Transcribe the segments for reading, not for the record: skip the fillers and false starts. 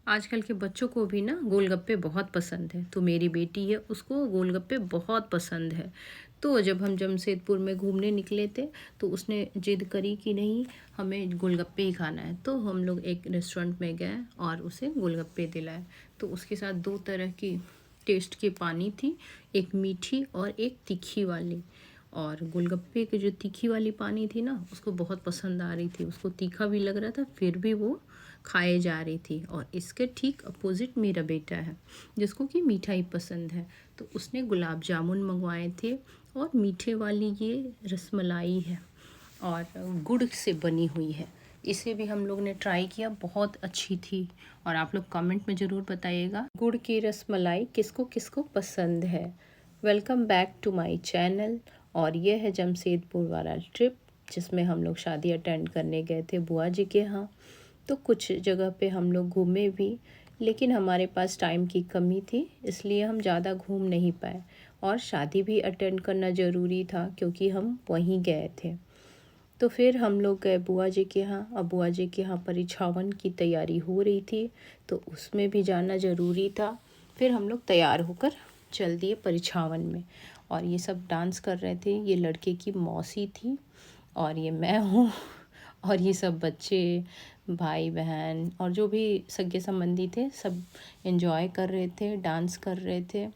आजकल के बच्चों को भी ना गोलगप्पे बहुत पसंद है। तो मेरी बेटी है, उसको गोलगप्पे बहुत पसंद है। तो जब हम जमशेदपुर में घूमने निकले थे तो उसने जिद करी कि नहीं, हमें गोलगप्पे ही खाना है। तो हम लोग एक रेस्टोरेंट में गए और उसे गोलगप्पे दिलाए। तो उसके साथ दो तरह की टेस्ट की पानी थी, एक मीठी और एक तीखी वाली। और गोलगप्पे की जो तीखी वाली पानी थी ना, उसको बहुत पसंद आ रही थी। उसको तीखा भी लग रहा था, फिर भी वो खाए जा रही थी। और इसके ठीक अपोजिट मेरा बेटा है, जिसको कि मिठाई पसंद है। तो उसने गुलाब जामुन मंगवाए थे और मीठे वाली ये रसमलाई है और गुड़ से बनी हुई है। इसे भी हम लोग ने ट्राई किया, बहुत अच्छी थी। और आप लोग कमेंट में ज़रूर बताइएगा गुड़ की रसमलाई किसको किसको पसंद है। Welcome back to my channel. और ये है जमशेदपुर वाला ट्रिप, जिसमें हम लोग शादी अटेंड करने गए थे बुआ जी के यहाँ। तो कुछ जगह पे हम लोग घूमे भी, लेकिन हमारे पास टाइम की कमी थी, इसलिए हम ज़्यादा घूम नहीं पाए। और शादी भी अटेंड करना ज़रूरी था क्योंकि हम वहीं गए थे। तो फिर हम लोग गए बुआ जी के यहाँ। अब बुआ जी के यहाँ परिछावन की तैयारी हो रही थी, तो उसमें भी जाना ज़रूरी था। फिर हम लोग तैयार होकर चल दिए परिछावन में। और ये सब डांस कर रहे थे। ये लड़के की मौसी थी और ये मैं हूँ और ये सब बच्चे, भाई बहन और जो भी सगे संबंधी थे, सब एंजॉय कर रहे थे, डांस कर रहे थे।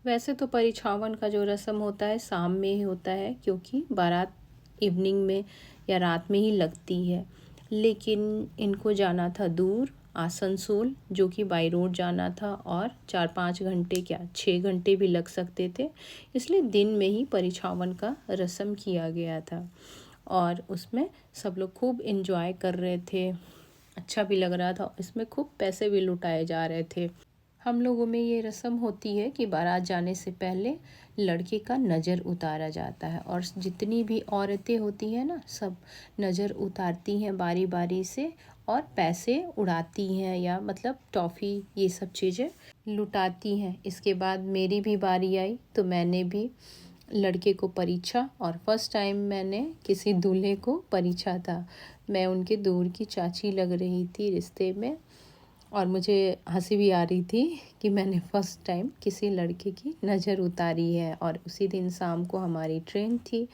वैसे तो परिछावन का जो रस्म होता है शाम में ही होता है, क्योंकि बारात इवनिंग में या रात में ही लगती है। लेकिन इनको जाना था दूर, आसनसोल, जो कि बाई रोड जाना था। और 4-5 घंटे क्या 6 घंटे भी लग सकते थे, इसलिए दिन में ही परिछावन का रस्म किया गया था। और उसमें सब लोग खूब एंजॉय कर रहे थे, अच्छा भी लग रहा था। इसमें खूब पैसे भी लुटाए जा रहे थे। हम लोगों में ये रस्म होती है कि बारात जाने से पहले लड़के का नज़र उतारा जाता है। और जितनी भी औरतें होती हैं ना, सब नज़र उतारती हैं बारी बारी से और पैसे उड़ाती हैं, या मतलब टॉफ़ी ये सब चीज़ें लुटाती हैं। इसके बाद मेरी भी बारी आई, तो मैंने भी लड़के को परीछा। और फर्स्ट टाइम मैंने किसी दूल्हे को परीछा था। मैं उनके दूर की चाची लग रही थी रिश्ते में। और मुझे हंसी भी आ रही थी कि मैंने फ़र्स्ट टाइम किसी लड़के की नज़र उतारी है। और उसी दिन शाम को हमारी ट्रेन थी।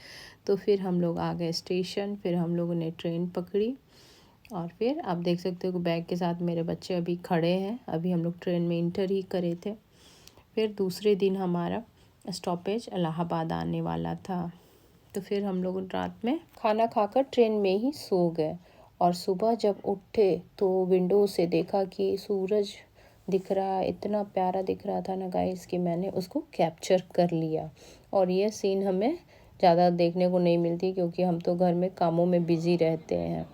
तो फिर हम लोग आ गए स्टेशन। फिर हम लोगों ने ट्रेन पकड़ी। और फिर आप देख सकते हो कि बैग के साथ मेरे बच्चे अभी खड़े हैं। अभी हम लोग ट्रेन में इंटर ही करे थे। फिर दूसरे दिन हमारा स्टॉपेज इलाहाबाद आने वाला था। तो फिर हम लोग रात में खाना खाकर ट्रेन में ही सो गए। और सुबह जब उठे तो विंडो से देखा कि सूरज दिख रहा, इतना प्यारा दिख रहा था ना गाइस, कि मैंने उसको कैप्चर कर लिया। और ये सीन हमें ज़्यादा देखने को नहीं मिलती, क्योंकि हम तो घर में कामों में बिज़ी रहते हैं।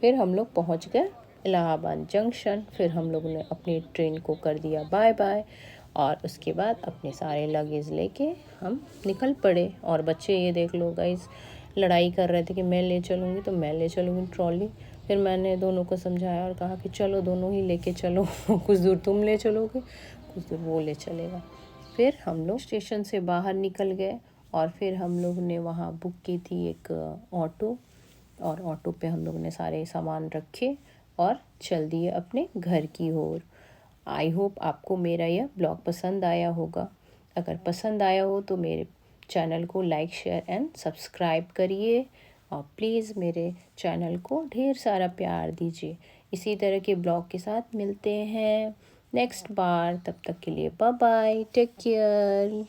फिर हम लोग पहुंच गए इलाहाबाद जंक्शन। फिर हम लोगों ने अपनी ट्रेन को कर दिया बाय बाय। और उसके बाद अपने सारे लगेज लेके हम निकल पड़े। और बच्चे ये देख लो गाइस, लड़ाई कर रहे थे कि मैं ले चलूँगी तो मैं ले चलूँगी ट्रॉली। फिर मैंने दोनों को समझाया और कहा कि चलो दोनों ही लेके चलो कुछ दूर तुम ले चलोगे, कुछ दूर वो ले चलेगा। फिर हम लोग स्टेशन से बाहर निकल गए। और फिर हम लोग ने वहाँ बुक की थी एक ऑटो। और ऑटो पे हम लोग ने सारे सामान रखे और चल दिए अपने घर की ओर। आई होप आपको मेरा यह ब्लॉग पसंद आया होगा। अगर पसंद आया हो तो मेरे चैनल को लाइक शेयर एंड सब्सक्राइब करिए। और प्लीज़ मेरे चैनल को ढेर सारा प्यार दीजिए। इसी तरह के ब्लॉग के साथ मिलते हैं नेक्स्ट बार। तब तक के लिए बाय बाय, टेक केयर।